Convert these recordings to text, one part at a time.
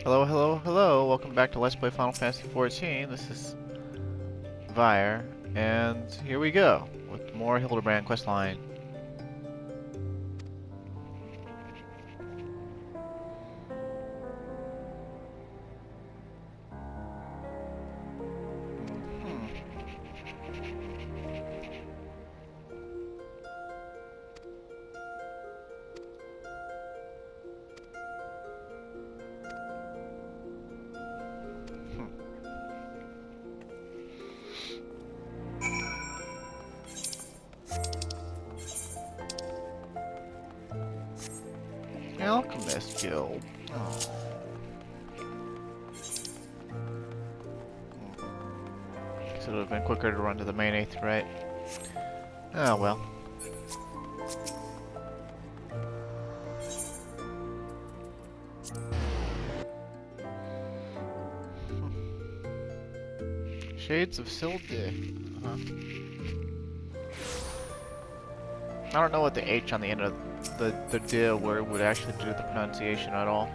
Hello, hello, hello. Welcome back to Let's Play Final Fantasy XIV. This is Vire, and here we go with more Hildibrand questline. Alchemist Guild. Oh. Guess it would have been quicker to run to the main 8th, right? Oh well. Shades of Sil'dih. I don't know what the H on the end of the D word would actually do the pronunciation at all.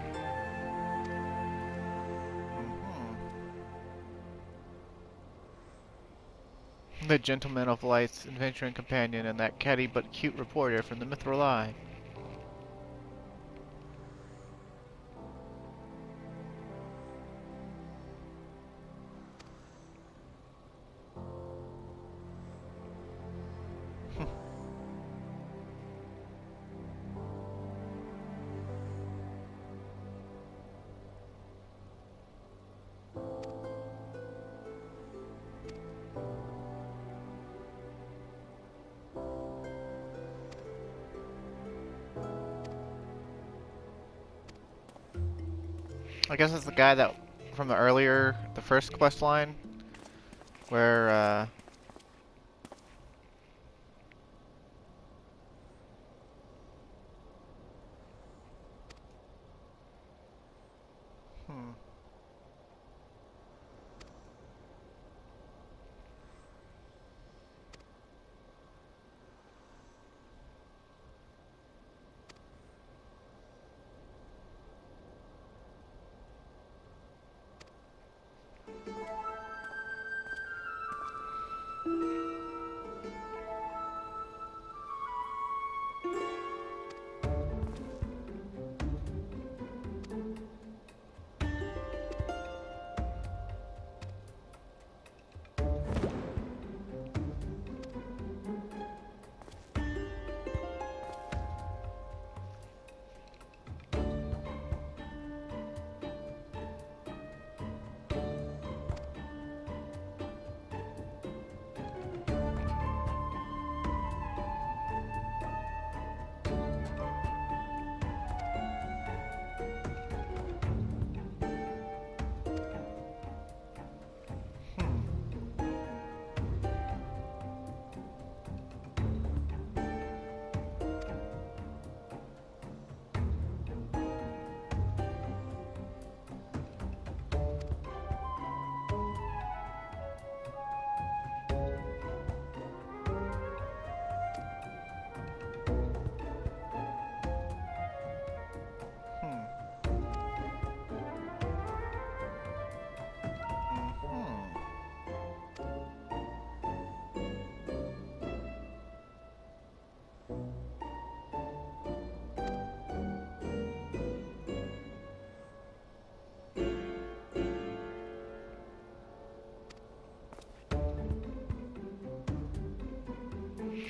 The gentleman of Light's adventuring companion and that catty but cute reporter from the Mithril Eye. I guess it's the guy that from the first quest line, where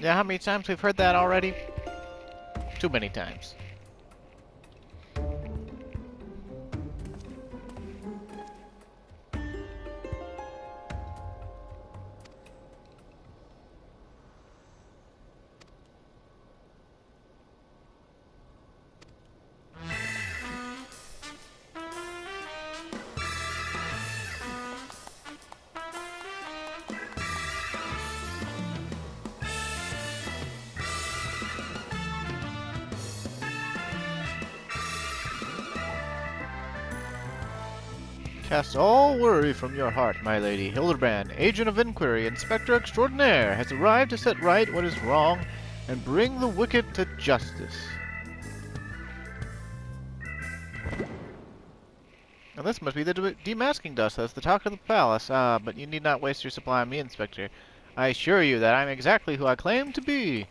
yeah, how many times we've heard that already? Too many times. Cast all worry from your heart, my lady. Hildibrand, agent of inquiry, inspector extraordinaire, has arrived to set right what is wrong and bring the wicked to justice. Now this must be the demasking dust. That's the talk of the palace. But you need not waste your supply on me, Inspector. I assure you that I'm exactly who I claim to be.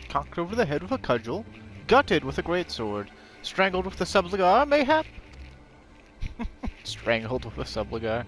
Cocked over the head with a cudgel, gutted with a great sword, strangled with a subligar, mayhap? Strangled with a subligar.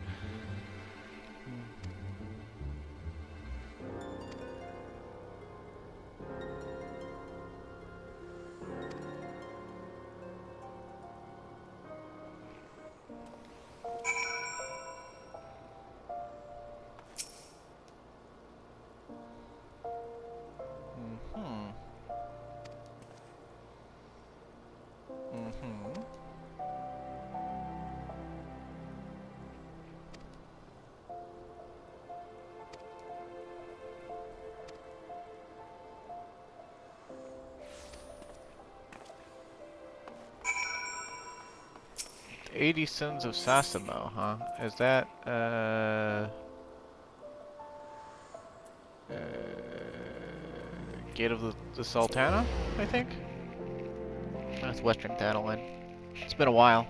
"80 Sons of Sasimo," huh? Is that, Gate of the Sultana, I think? That's Western Thanalan. It's been a while.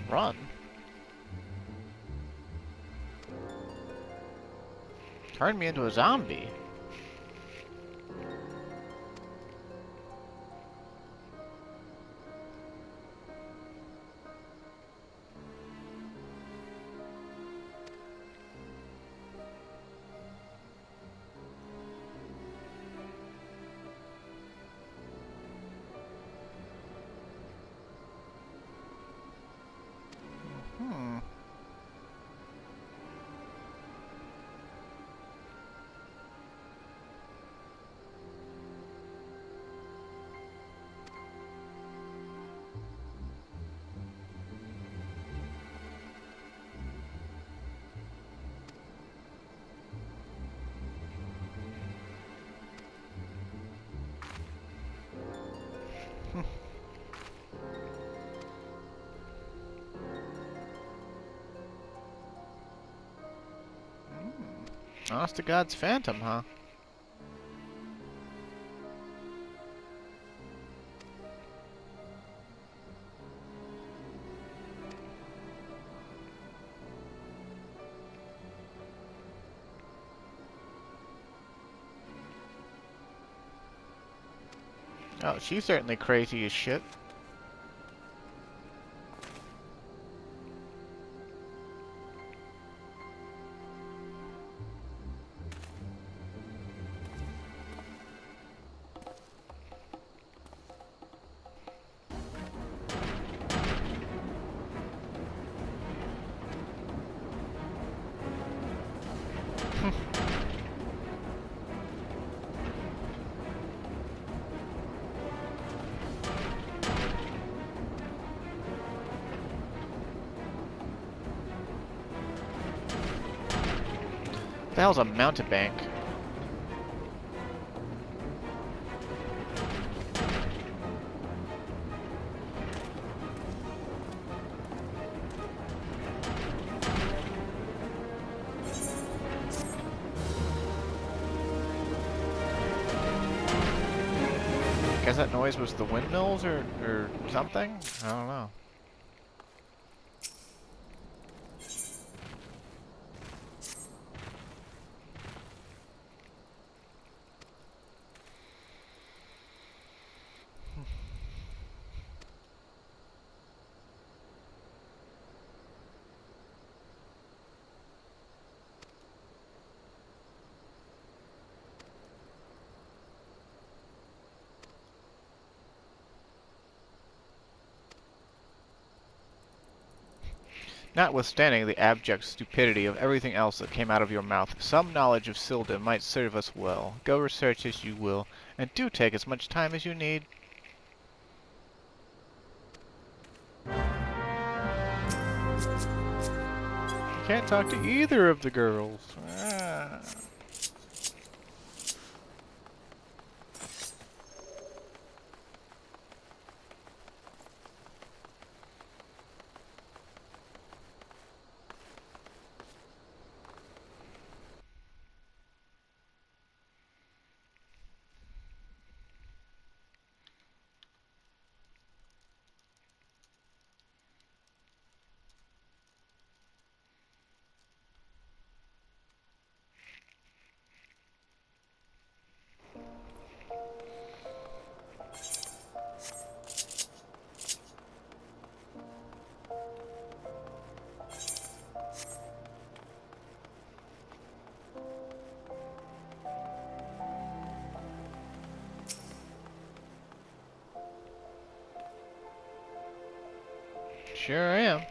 Run? Turn me into a zombie? Honest to God's phantom, huh? Oh, she's certainly crazy as shit. The hell's a mountebank? Guess that noise was the windmills or something? I don't know. Notwithstanding the abject stupidity of everything else that came out of your mouth, some knowledge of Sil'dih might serve us well. Go research as you will, and do take as much time as you need. You can't talk to either of the girls. Ah. Sure am.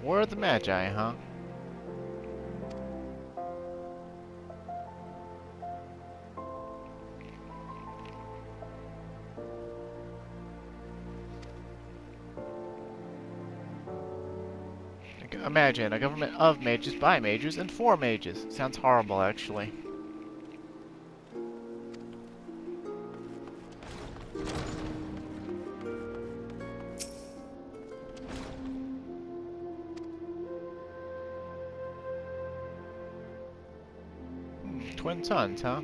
Where are the Magi, huh? Imagine a government of mages by mages and for mages. Sounds horrible, actually. Twin sons, huh?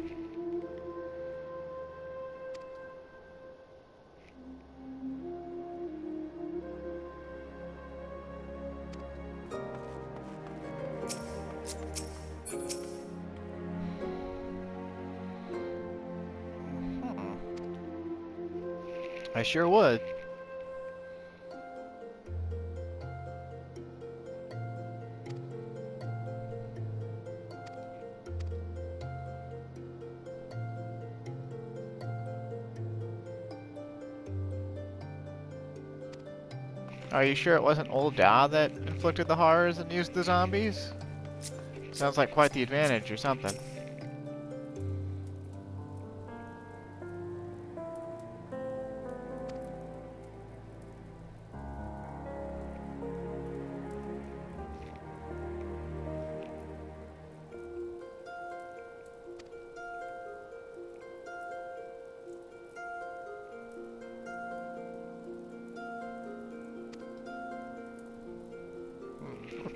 I sure would. Are you sure it wasn't old Da that inflicted the horrors and used the zombies? Sounds like quite the advantage or something.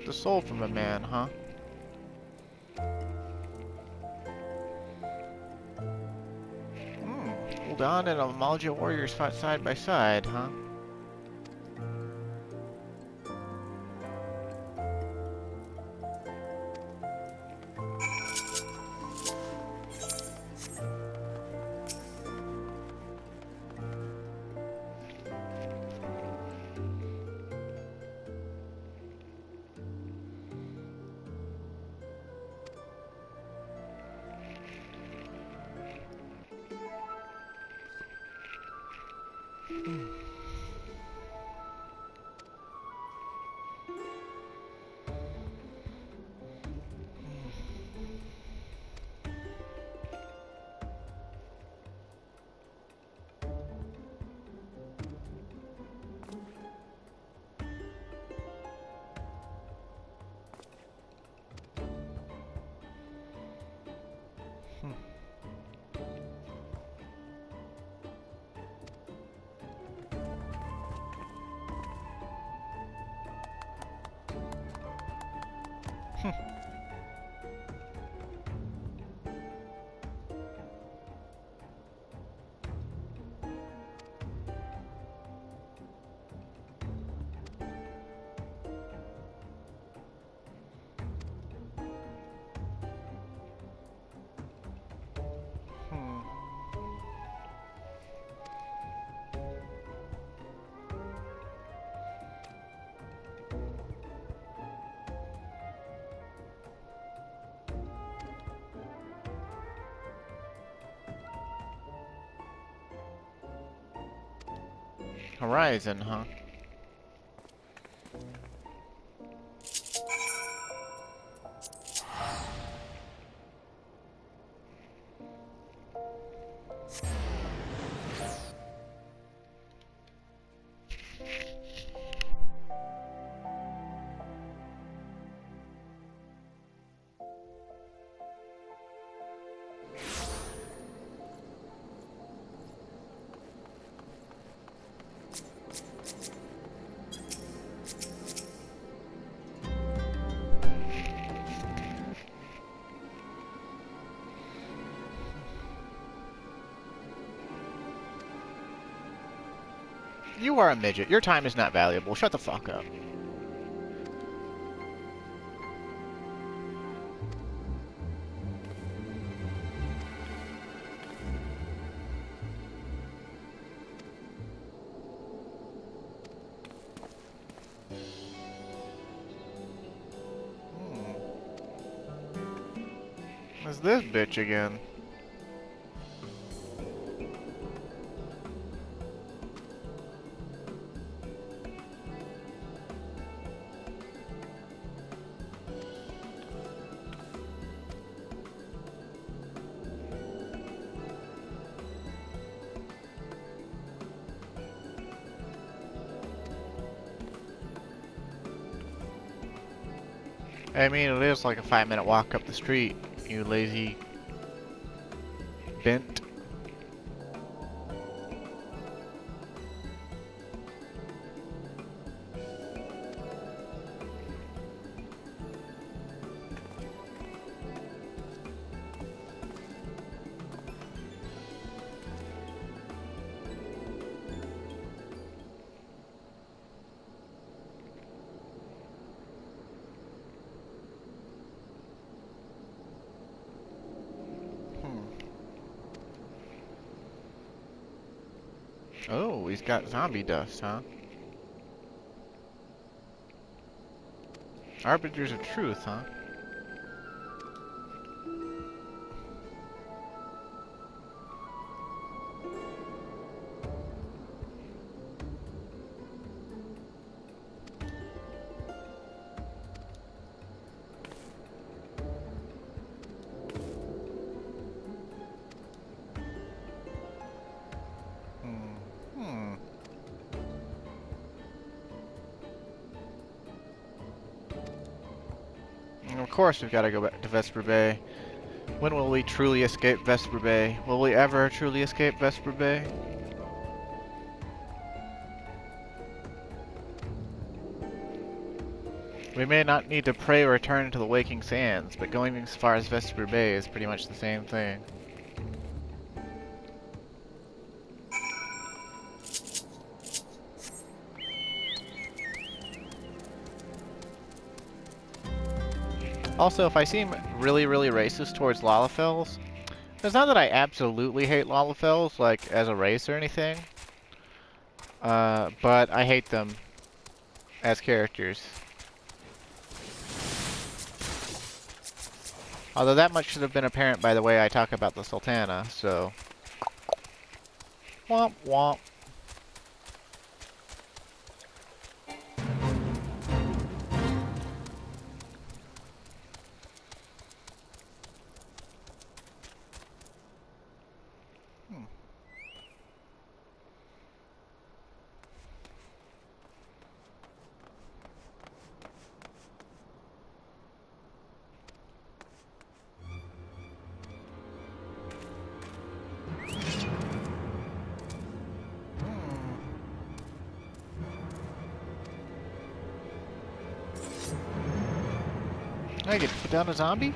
The soul from a man, huh? Hold on, and a Malja warriors fought side by side, huh? Horizon, huh? You are a midget. Your time is not valuable. Shut the fuck up. What's this bitch again? I mean, it is like a 5-minute walk up the street, you lazy bent. Oh, he's got zombie dust, huh? Arbiters of truth, huh? Of course we've got to go back to Vesper Bay. When will we truly escape Vesper Bay? Will we ever truly escape Vesper Bay? We may not need to pray or return to the Waking Sands, but going as far as Vesper Bay is pretty much the same thing. Also, if I seem really racist towards Lalafels, it's not that I absolutely hate Lalafels, like, as a race or anything. But I hate them as characters. Although that much should have been apparent by the way I talk about the Sultana, so... Womp womp. I get to put down a zombie?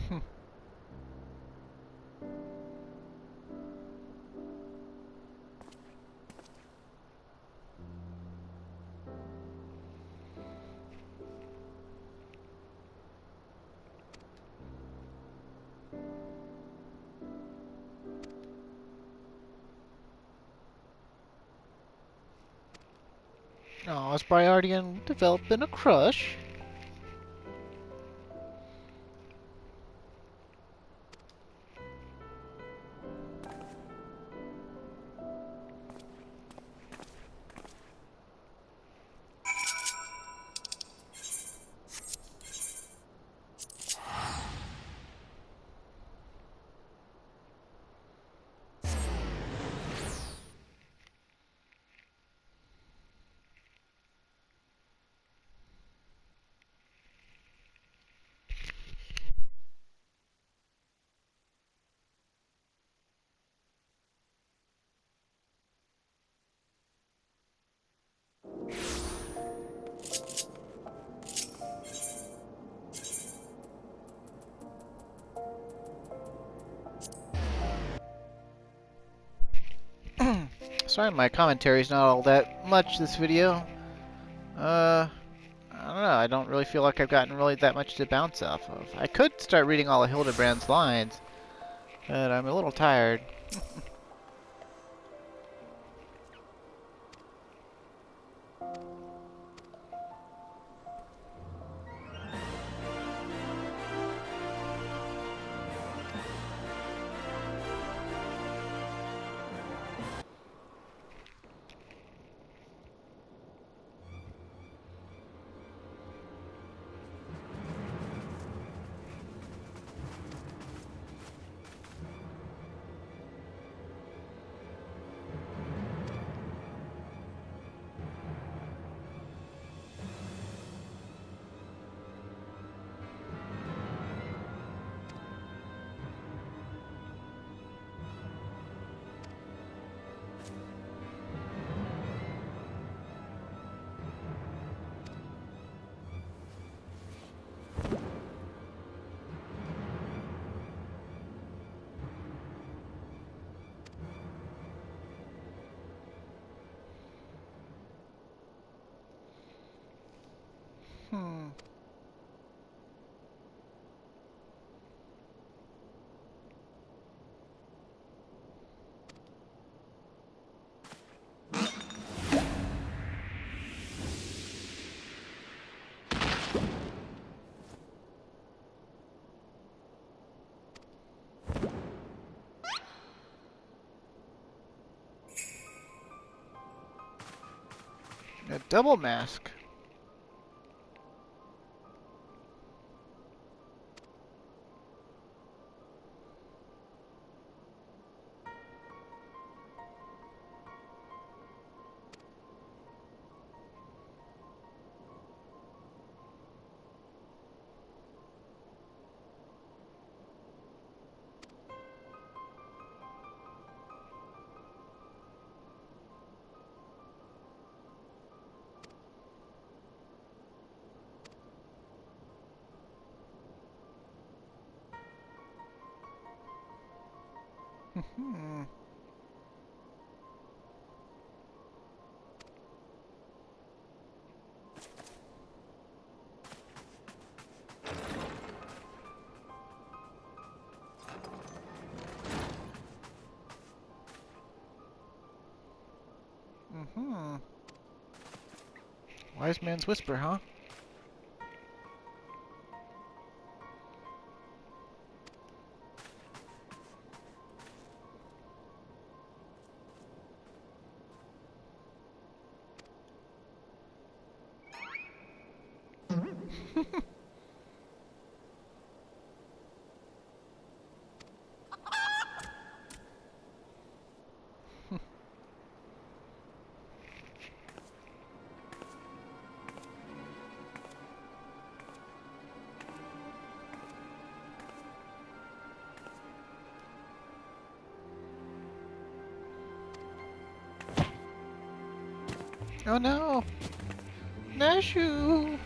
Hmm. Oh, is probably already developing a crush. Sorry, my commentary's not all that much this video. I don't know, I don't really feel like I've gotten really that much to bounce off of. I could start reading all of Hildibrand's lines, but I'm a little tired. Hmm. A double mask. Mm-hmm. Wise man's whisper, huh? Oh no! Nashu!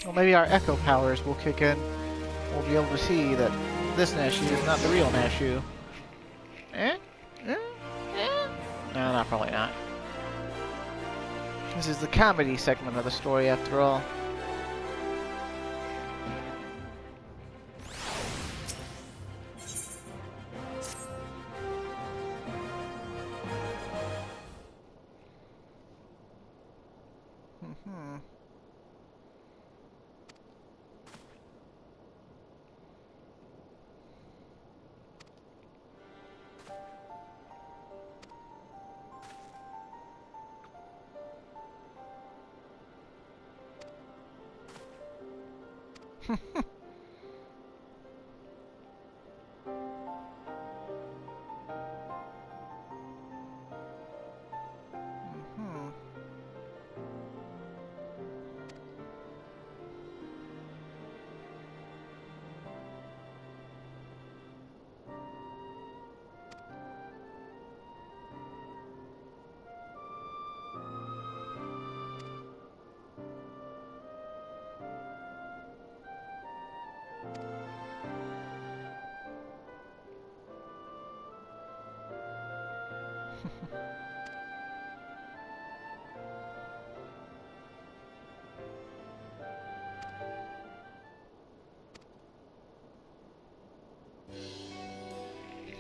Well, maybe our echo powers will kick in. We'll be able to see that this Nashu is not the real Nashu. Eh? Eh? Eh? No, not probably not. This is the comedy segment of the story, after all.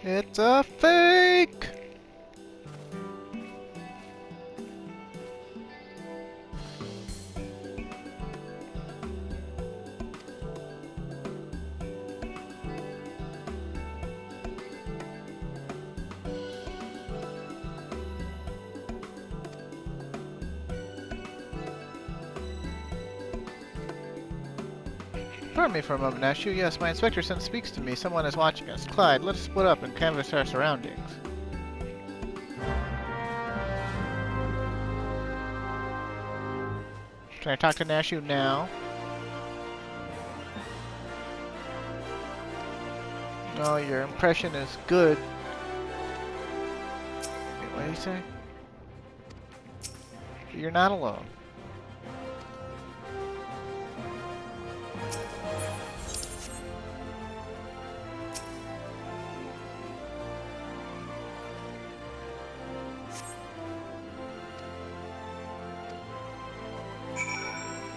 It's a fake! Pardon me for a moment, Nashu. Yes, my inspector sense speaks to me. Someone is watching us. Clyde, let us split up and canvass our surroundings. Can I talk to Nashu now? No, your impression is good. Wait, what did he say? You're not alone.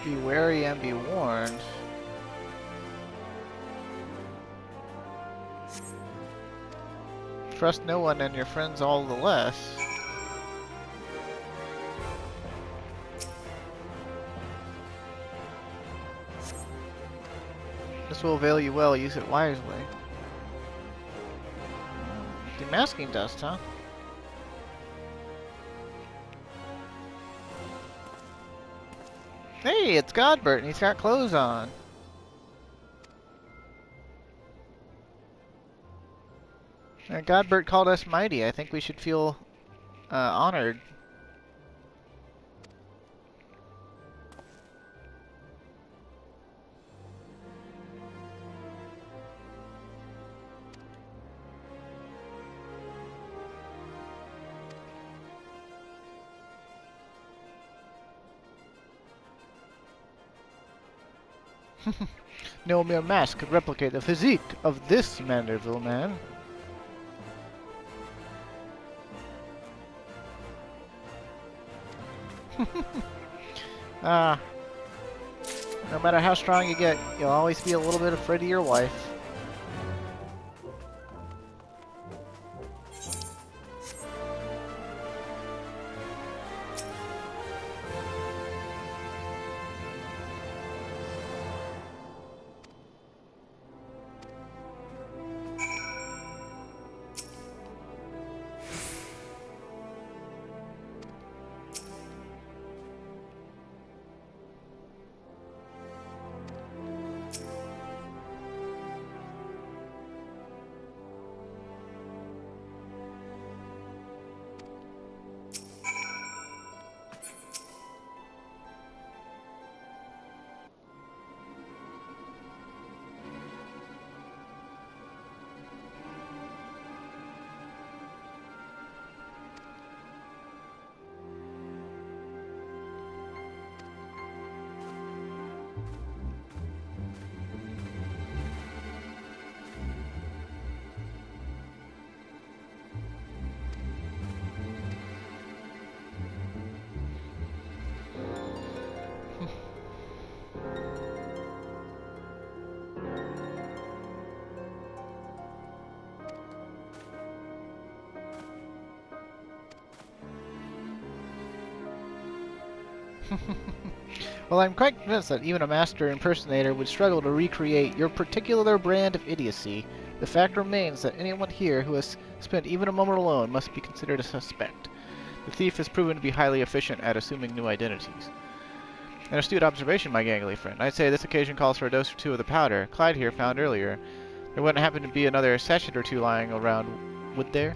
Be wary and be warned. Trust no one and your friends all the less. This will avail you well. Use it wisely. Demasking dust, huh? Hey, it's Godbert, and he's got clothes on. Godbert called us mighty. I think we should feel honored. No mere mask could replicate the physique of this Manderville man. Ah, no matter how strong you get, you'll always be a little bit afraid of your wife. Well, I'm quite convinced that even a master impersonator would struggle to recreate your particular brand of idiocy. The fact remains that anyone here who has spent even a moment alone must be considered a suspect. The thief has proven to be highly efficient at assuming new identities. An astute observation, my gangly friend. I'd say this occasion calls for a dose or two of the powder Clyde here found earlier. There wouldn't happen to be another sachet or two lying around, would there?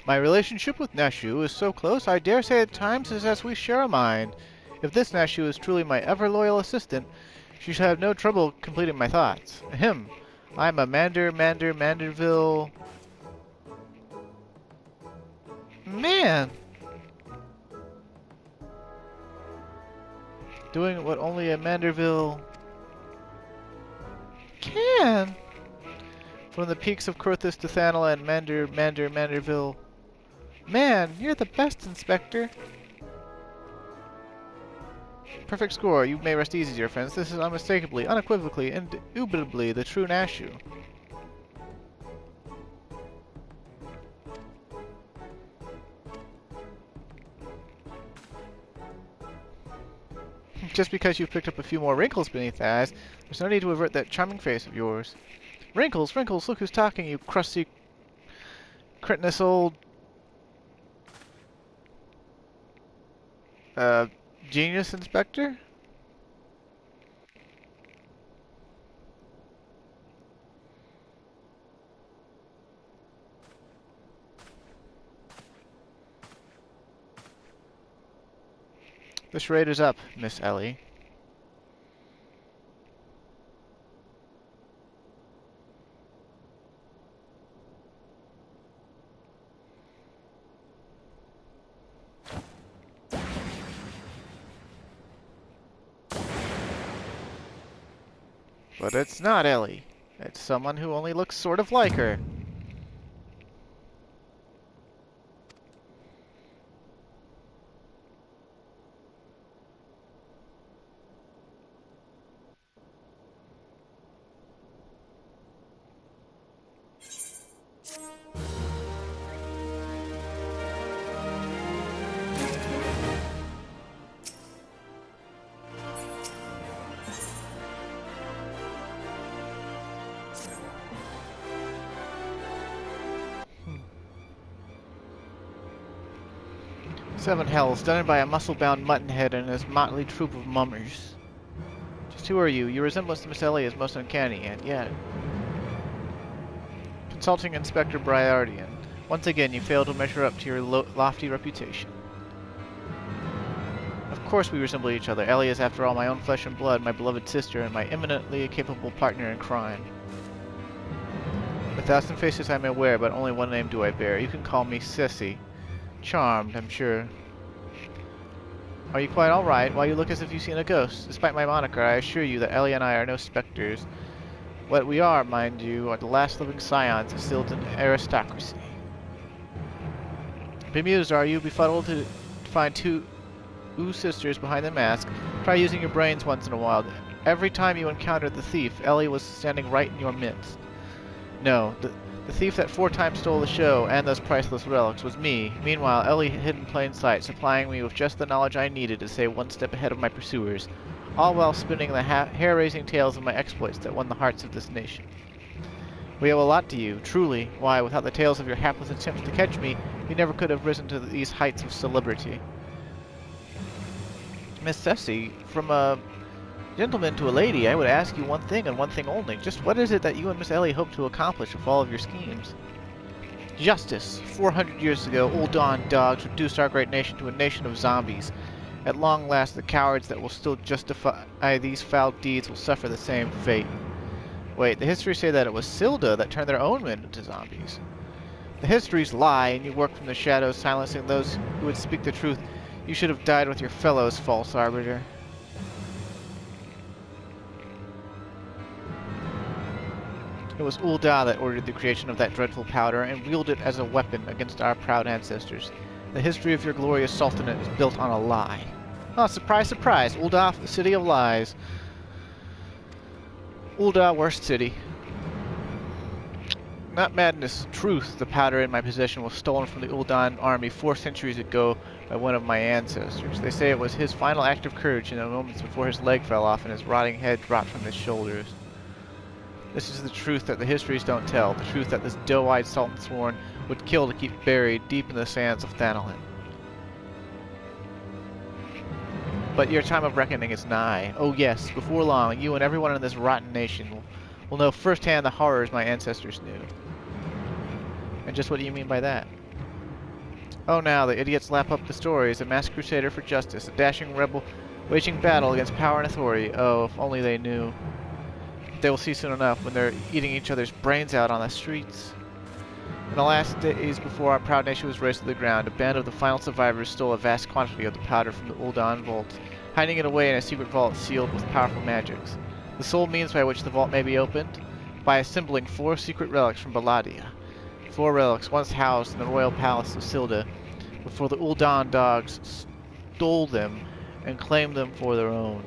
My relationship with Nashu is so close, I dare say at times is as we share a mind. If this Nashu is truly my ever-loyal assistant, she shall have no trouble completing my thoughts. Ahem. I'm a Manderville... Man! Doing what only a Manderville... can! From the peaks of Crothis to Thanala and Manderville... Man, you're the best, Inspector. Perfect score. You may rest easy, dear friends. This is unmistakably, unequivocally, indubitably the true Nashu. Just because you've picked up a few more wrinkles beneath the eyes, there's no need to avert that charming face of yours. Wrinkles, wrinkles, look who's talking, you crusty, cretinous old... genius, Inspector? The charade is up, Miss Ellie. But it's not Ellie. It's someone who only looks sort of like her. Seven hells, done by a muscle-bound muttonhead and his motley troop of mummers. Just who are you? Your resemblance to Miss Ellie is most uncanny, and yet... Consulting Inspector Briardian. Once again, you fail to measure up to your lofty reputation. Of course we resemble each other. Ellie is, after all, my own flesh and blood, my beloved sister, and my eminently capable partner in crime. 1,000 faces I may wear, but only one name do I bear. You can call me Sissy. Charmed, I'm sure. Are you quite alright? Why, you look as if you've seen a ghost. Despite my moniker, I assure you that Ellie and I are no specters. What we are, mind you, are the last living scions of Sil'dih aristocracy. Bemused, are you? Befuddled to find two sisters behind the mask? Try using your brains once in a while. Every time you encountered the thief, Ellie was standing right in your midst. No, the thief that 4 times stole the show and those priceless relics was me. Meanwhile, Ellie hid in plain sight, supplying me with just the knowledge I needed to stay one step ahead of my pursuers, all while spinning the hair-raising tales of my exploits that won the hearts of this nation. We owe a lot to you, truly. Why, without the tales of your hapless attempts to catch me, you never could have risen to these heights of celebrity. Miss Ceci, from a gentleman to a lady, I would ask you one thing and one thing only. Just what is it that you and Miss Ellie hope to accomplish with all of your schemes? Justice. 400 years ago, Old Dawn dogs reduced our great nation to a nation of zombies. At long last, the cowards that will still justify these foul deeds will suffer the same fate. Wait, the histories say that it was Sil'dih that turned their own men into zombies. The histories lie, and you work from the shadows, silencing those who would speak the truth. You should have died with your fellows, false arbiter. It was Ul'dah that ordered the creation of that dreadful powder and wielded it as a weapon against our proud ancestors. The history of your glorious sultanate is built on a lie. Oh, surprise, surprise! Ul'dah, the city of lies. Ul'dah, worst city. Not madness, truth. The powder in my possession was stolen from the Ul'dah army 4 centuries ago by one of my ancestors. They say it was his final act of courage in the moments before his leg fell off and his rotting head dropped from his shoulders. This is the truth that the histories don't tell, the truth that this doe-eyed sultan sworn would kill to keep buried deep in the sands of Thanalan. But your time of reckoning is nigh. Oh yes, before long, you and everyone in this rotten nation will know firsthand the horrors my ancestors knew. And just what do you mean by that? Oh now, the idiots lap up the stories, a masked crusader for justice, a dashing rebel waging battle against power and authority. Oh, if only they knew. They will see soon enough when they're eating each other's brains out on the streets. In the last days before our proud nation was razed to the ground, a band of the final survivors stole a vast quantity of the powder from the Ul'dah vault, hiding it away in a secret vault sealed with powerful magics. The sole means by which the vault may be opened? By assembling 4 secret relics from Baladia. 4 relics once housed in the royal palace of Sil'dih, before the Ul'dah dogs stole them and claimed them for their own.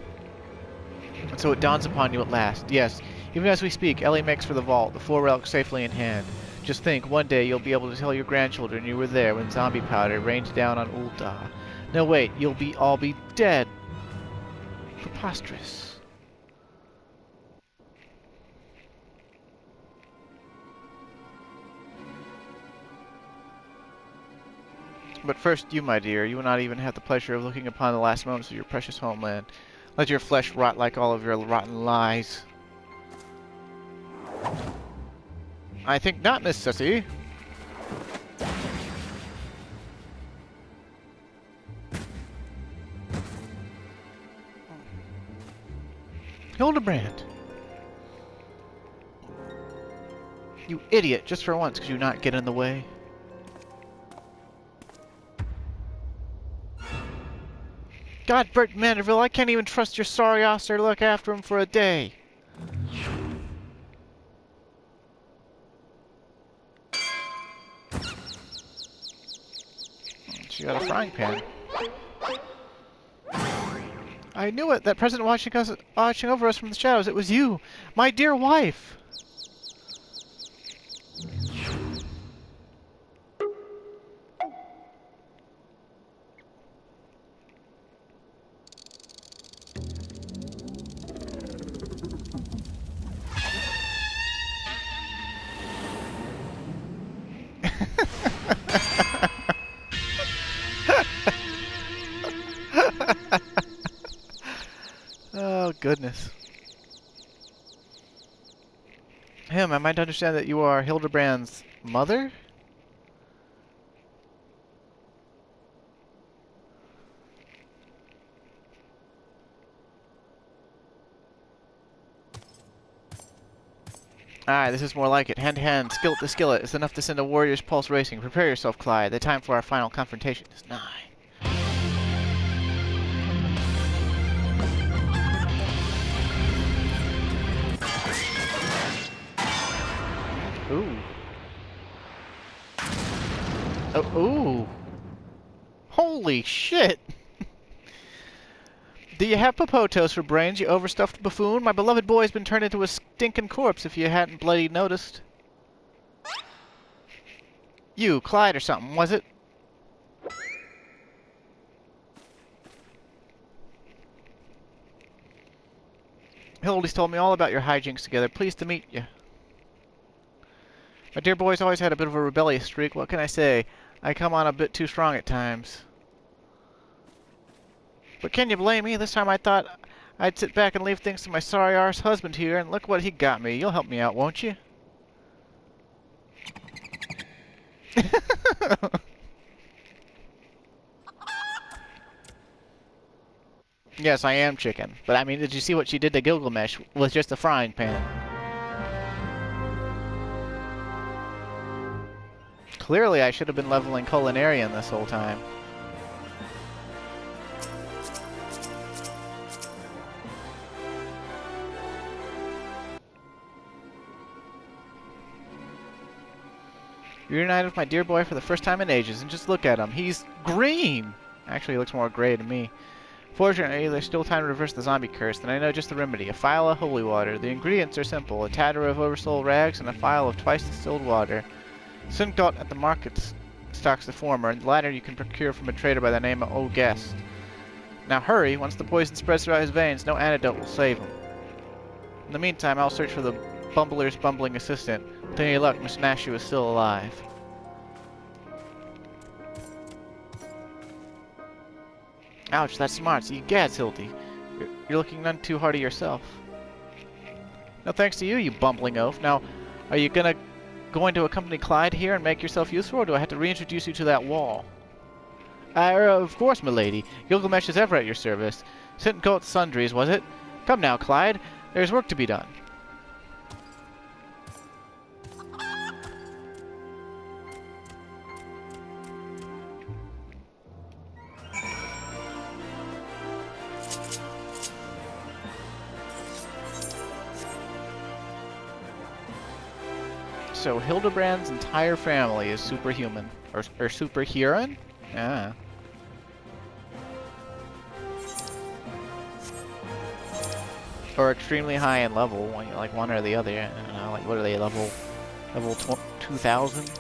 And so it dawns upon you at last. Yes, even as we speak, Ellie makes for the vault, the 4 relics safely in hand. Just think, one day you'll be able to tell your grandchildren you were there when zombie powder rained down on Ul'dah. No, wait, you'll all be dead. Preposterous. But first, you, my dear, you will not even have the pleasure of looking upon the last moments of your precious homeland. Let your flesh rot like all of your rotten lies. I think not, Miss Ceci. Hildibrand! You idiot! Just for once, could you not get in the way? God, Bert Manderville, I can't even trust your sorry ass to look after him for a day. She got a frying pan. I knew it! That present watching over us from the shadows, it was you! My dear wife! goodness. Am I to understand that you are Hildibrand's mother? Aye, this is more like it. Hand to hand, skillet to skillet. It's enough to send a warrior's pulse racing. Prepare yourself, Clyde. The time for our final confrontation is nigh. Ooh. Oh, ooh. Holy shit! Do you have popotos for brains, you overstuffed buffoon? My beloved boy's been turned into a stinking corpse if you hadn't bloody noticed. You, Clyde or something, was it? Hildy's told me all about your hijinks together. Pleased to meet you. My dear boy's always had a bit of a rebellious streak. What can I say? I come on a bit too strong at times. But can you blame me? This time I thought I'd sit back and leave things to my sorry arse husband here, and look what he got me. You'll help me out, won't you? Yes, I am chicken. But I mean, did you see what she did to Gilgamesh with just a frying pan? Clearly, I should have been leveling Culinarian this whole time. Reunited with my dear boy for the first time in ages, and just look at him. He's green! Actually, he looks more gray to me. Fortunately, there's still time to reverse the zombie curse, and I know just the remedy. A phial of holy water. The ingredients are simple. A tatter of oversold rags and a phial of twice distilled water. Sil'dih at the markets stocks the former, and the latter you can procure from a trader by the name of Old Guest. Now hurry, once the poison spreads throughout his veins, no antidote will save him. In the meantime, I'll search for the bumbler's bumbling assistant. With any luck, Miss Nashu is still alive. Ouch, that's smart. See, gad, Sil'dih. You're looking none too hardy yourself. No thanks to you, you bumbling oaf. Now, are you going to accompany Clyde here and make yourself useful, or do I have to reintroduce you to that wall? Of course, milady. Gilgamesh is ever at your service. Sil'dih sundries, was it? Come now, Clyde. There's work to be done. So Hildibrand's entire family is superhuman. Or superhuman? Yeah. Or extremely high in level, like one or the other. I don't know, like what are they, level 2000?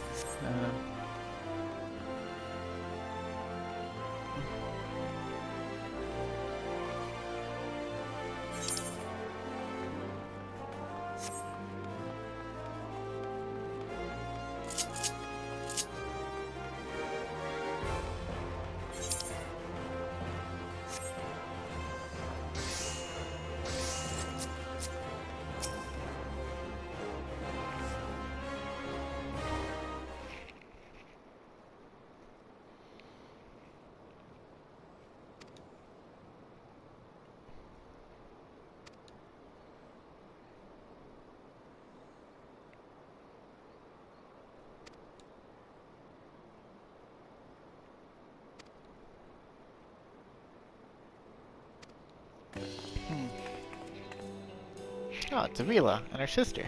Oh, it's Avila and her sister.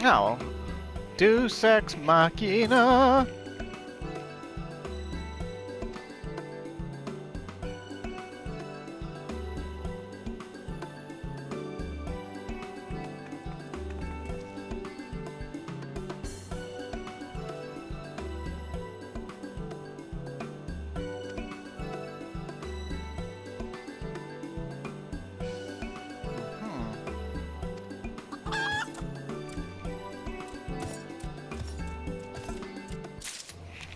Oh, Deus Ex Machina.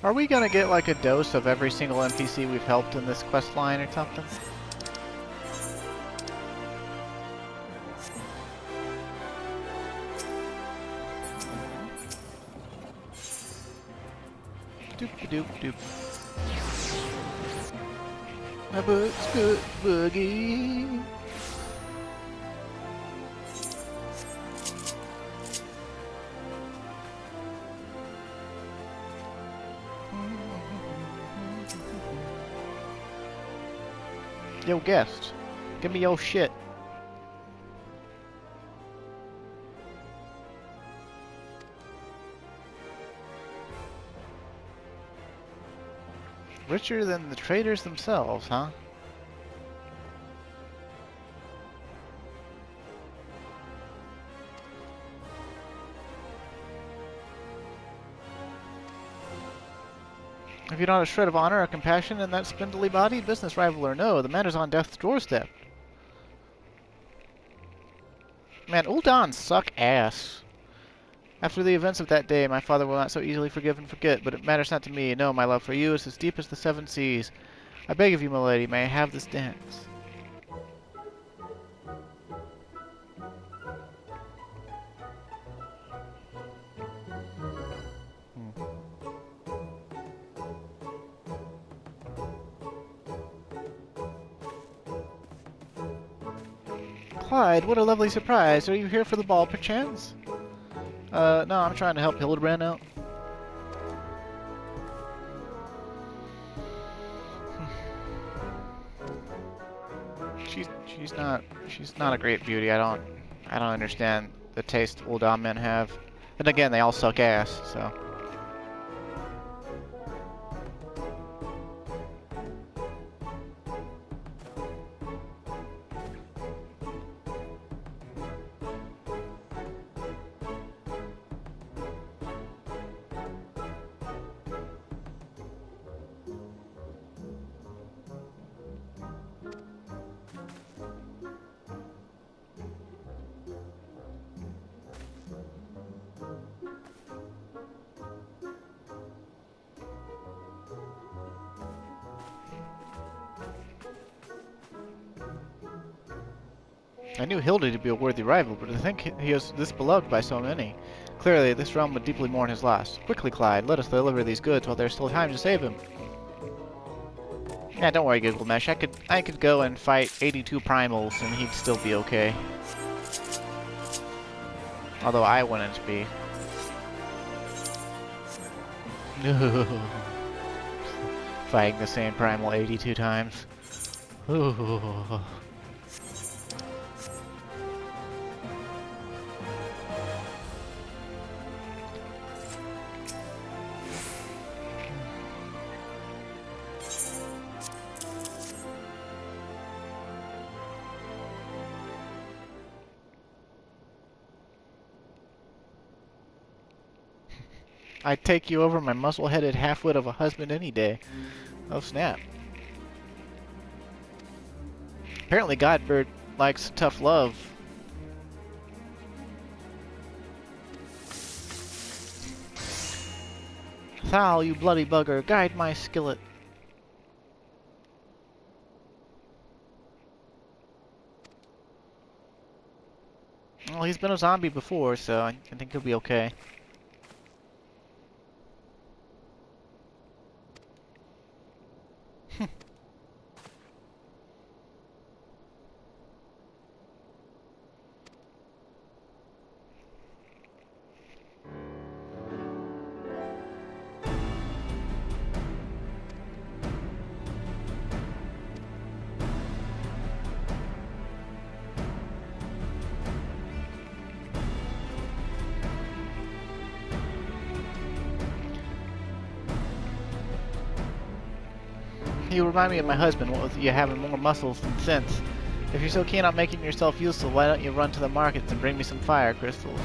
Are we gonna get like a dose of every single NPC we've helped in this quest line or something? Doop-a-doop-doop. My book's good boogie. Yo, guest, give me your shit. Richer than the traders themselves, huh? If you don't have a shred of honor or compassion in that spindly body, business rival or no, the man is on death's doorstep. Man, Uldans suck ass. After the events of that day, my father will not so easily forgive and forget, but it matters not to me. No, my love for you is as deep as the seven seas. I beg of you, my lady, may I have this dance? Clyde, what a lovely surprise. Are you here for the ball, perchance? No, I'm trying to help Hildibrand out. She's not a great beauty. I don't understand the taste Ul'dah men have. And again, they all suck ass, so. I knew Hildy to be a worthy rival, but to think he is this beloved by so many. Clearly, this realm would deeply mourn his loss. Quickly, Clyde, let us deliver these goods while there's still time to save him. Yeah, don't worry, Gilgamesh. I could go and fight 82 primals, and he'd still be okay. Although I wouldn't be. Fighting the same primal 82 times. Ooh. I'd take you over my muscle-headed half-wit of a husband any day. Oh, snap. Apparently Godbird likes tough love. Thal, you bloody bugger, guide my skillet. Well, he's been a zombie before, so I think he'll be okay. You remind me of my husband, what with you having more muscles than sense. If you're so keen on making yourself useful, why don't you run to the markets and bring me some fire crystals?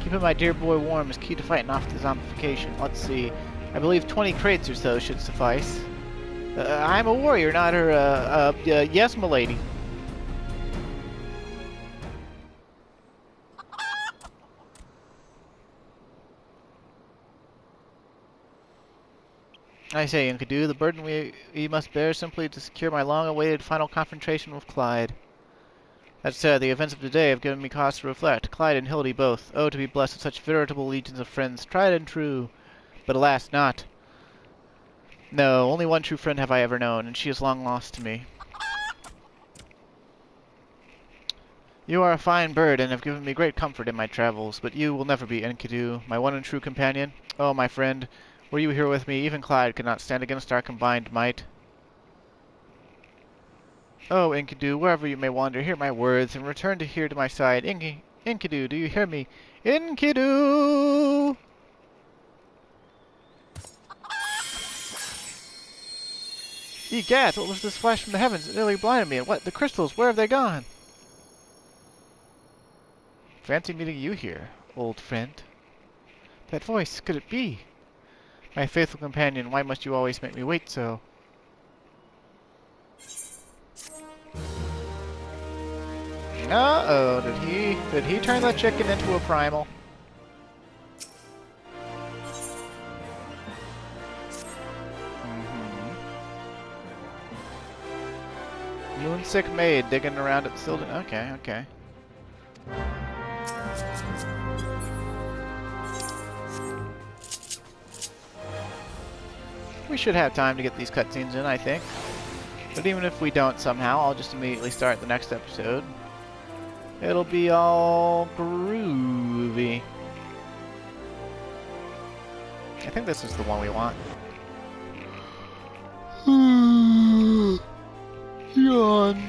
Keeping my dear boy warm is key to fighting off the zombification. Let's see. I believe 20 crates or so should suffice. I'm a warrior, not her, yes, m'lady. I say, Enkidu, the burden we must bear simply to secure my long-awaited final confrontation with Clyde. That said, the events of today have given me cause to reflect. Clyde and Hildy both. Oh, to be blessed with such veritable legions of friends, tried and true. But alas, not. No, only one true friend have I ever known, and she is long lost to me. You are a fine bird, and have given me great comfort in my travels, but you will never be Enkidu, my one and true companion. Oh, my friend, were you here with me, even Clyde could not stand against our combined might. Oh, Enkidu, wherever you may wander, hear my words, and return to here to my side. Enkidu, do you hear me? Enkidu! Egad, what was this flash from the heavens? It nearly blinded me. And what? The crystals, where have they gone? Fancy meeting you here, old friend. That voice, could it be? My faithful companion, why must you always make me wait so? Uh-oh, did he turn that chicken into a primal? Moonsick maid digging around at Sil'dih. Okay, okay. We should have time to get these cutscenes in, I think. But even if we don't somehow, I'll just immediately start the next episode. It'll be all groovy. I think this is the one we want. Yawn.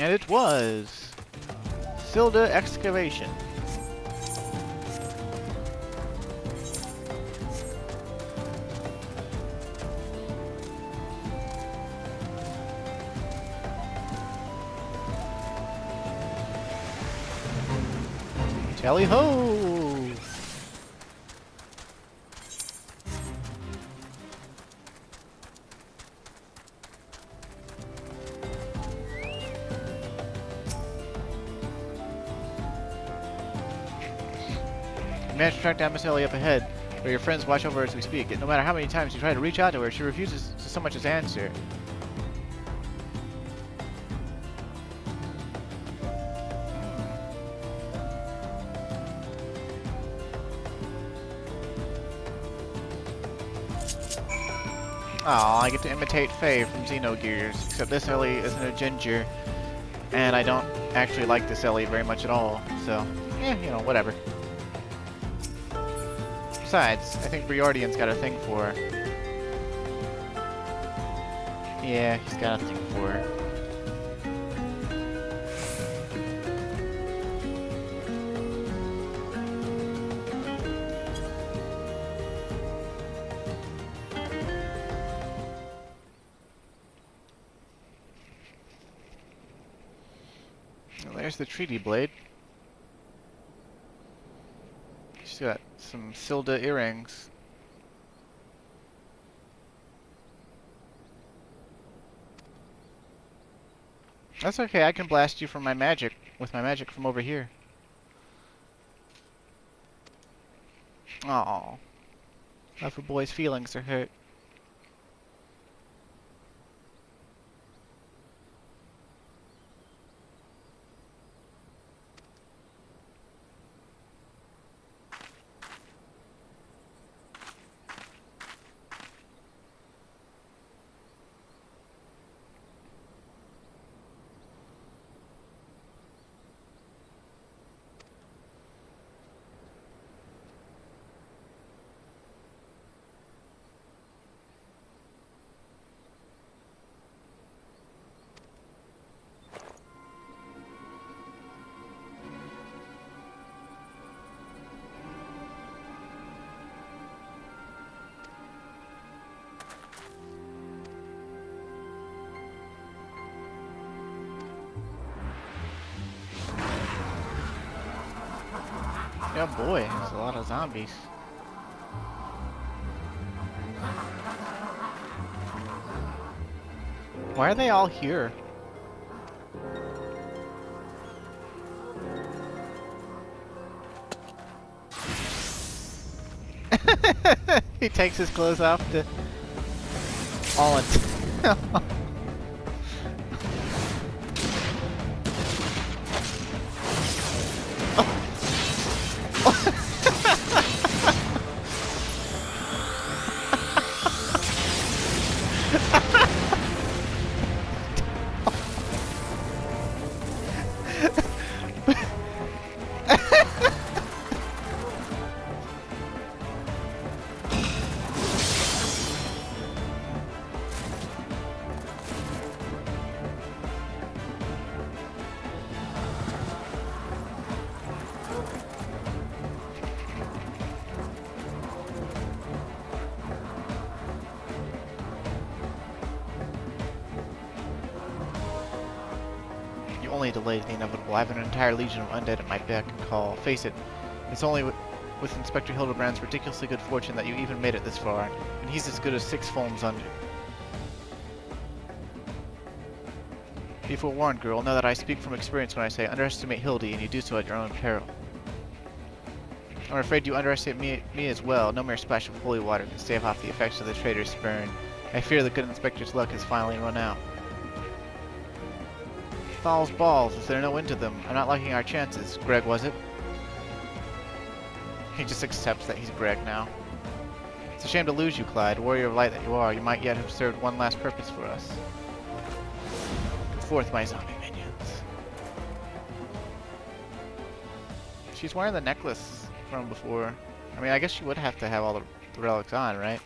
And it was Sil'dih excavation. Tally ho! Managed to track down Miss Ellie up ahead, where your friends watch over her as we speak. And no matter how many times you try to reach out to her, she refuses to so much as answer. Oh, I get to imitate Faye from Xenogears, except this Ellie isn't a ginger, and I don't actually like this Ellie very much at all, so, you know, whatever. Besides, I think Briordian's got a thing for her. Yeah, he's got a thing for her. Well, there's the treaty blade. She's got some Sil'dih earrings. That's okay, I can blast you from my magic, with my magic from over here. Aww. Not for boys' feelings are hurt. Oh boy, there's a lot of zombies. Why are they all here? He takes his clothes off to all in. Only delayed the inevitable. I have an entire legion of undead at my beck and call. Face it, it's only with Inspector Hildibrand's ridiculously good fortune that you even made it this far, and he's as good as 6 foams under. Be forewarned, girl. Know that I speak from experience when I say underestimate Hildy, and you do so at your own peril. I'm afraid you underestimate me as well. No mere splash of holy water can stave off the effects of the traitor's spurn. I fear the good inspector's luck has finally run out. Fowls balls, is there no end to them? I'm not liking our chances. Greg, was it? He just accepts that he's Greg now. It's a shame to lose you, Clyde. Warrior of light that you are, you might yet have served one last purpose for us. Go forth, my zombie minions. She's wearing the necklace from before. I mean, I guess she would have to have all the relics on, right?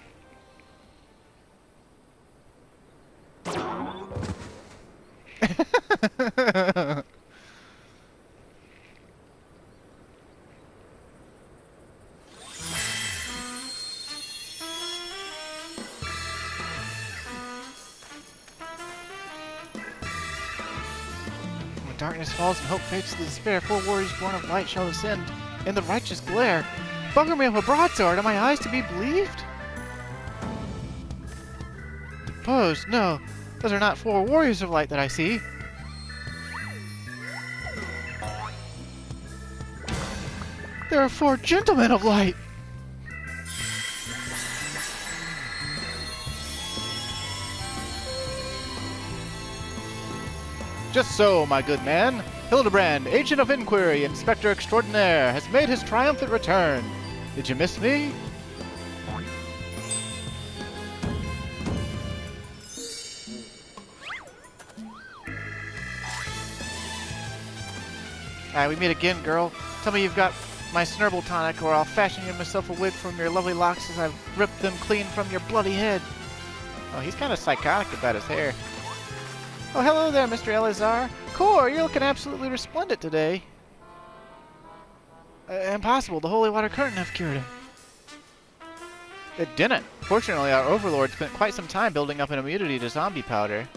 When darkness falls and hope fades to despair, 4 warriors born of light shall ascend in the righteous glare. Bugger me of a broadsword, are my eyes to be believed? Opposed, no. Those are not 4 warriors of light that I see. There are 4 gentlemen of light! Just so, my good man. Hildibrand, Agent of Inquiry, Inspector Extraordinaire, has made his triumphant return. Did you miss me? We meet again, girl. Tell me you've got my snurble tonic, or I'll fashion you myself a wig from your lovely locks as I've ripped them clean from your bloody head. Oh, he's kind of psychotic about his hair. Oh, hello there, Mr. Eleazar. Core, you're looking absolutely resplendent today. Impossible. The holy water curtain have cured him. It didn't. Fortunately, our overlord spent quite some time building up an immunity to zombie powder.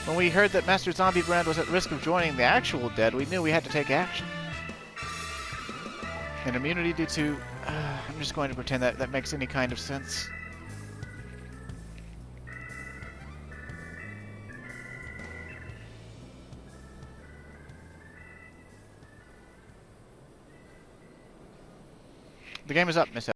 When we heard that Master Zombiebrand was at risk of joining the actual dead, we knew we had to take action. An immunity due to... I'm just going to pretend that makes any kind of sense. The game is up, Miss